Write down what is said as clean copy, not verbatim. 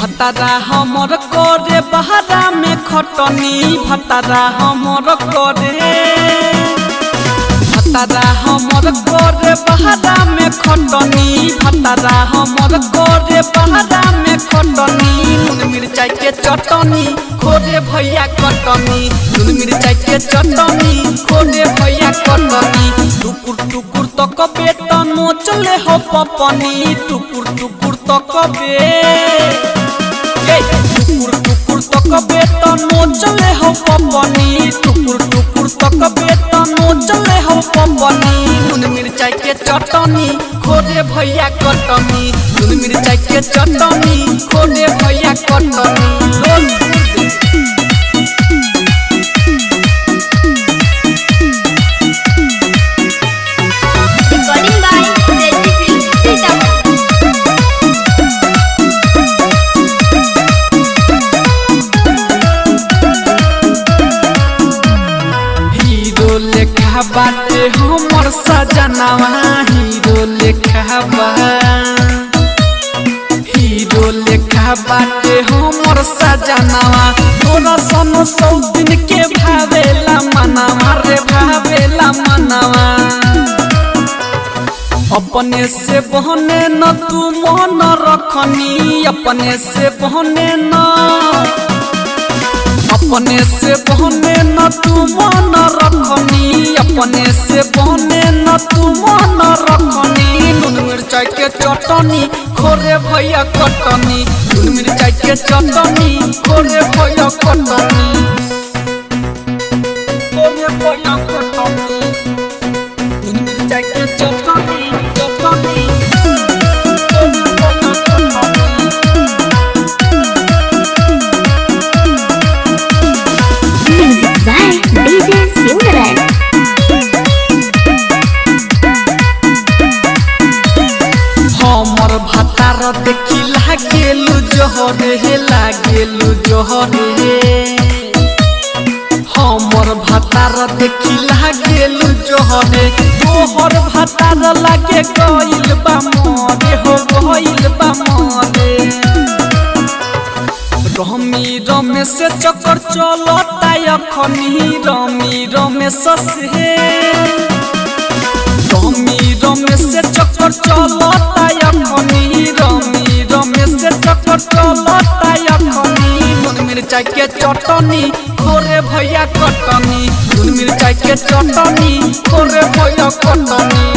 भतारा हमर करे बहरा में खटनी भतारा हमर करे भतारा हमर करे बहरा में खटनी भतारा हमर करे बहरा में खटनी नून मिर्चाई के चटनी खोरे भैया कटनी नून मिर्चाई के चटनी खोरे भैया कटनी टुकुर टुकुर तक बेटन चले हो पपनी टुकुर टुकुर तक टुकुर टुकुर तक बेटन चले हो पपनी टुकुर टुकुर तक बेटन चले हो पपनी नून मिर्चाई के चटनी खोरे भैया कटनी नून मिर्चाई के चटनी खोरे भैया कटनी बाटे हमर सजनवा हीरो लेखा बा हीरो लेखा बाटे हमर सजनवा तोरा सन सौ दिन के भावेला मनवा रे भावेला मनवा अपने से बहने न तू मन रखनी अपने से बहने न अपने से बहने न तू मन रखनी अपने से बहने न तू मन रखनी नून मिर्चाई के चटनी खोरे भैया कटनी नून मिर्चाई के चटनी खोरे भैया कटनी खोरे भैया कटनी नून मिर्चाई के चटनी चटनी हमर भतार देखी लागेलु जोहरे हे लागेलु जोहरे हमर भतार देखी लागेलु जोहरे तोहर भतार लागे गइल बा मोरे हो गइल बा मोरे रमी रमेश चक्कर चलता अखनी रमी रमेश से रमी रमेश चक्कर चलता अखनी रमी रमेश चक्कर चलता अखनी नून मिर्चाई के चटनी खोरे भैया कटनी नून मिर्चाई के चटनी खोरे भैया कटनी।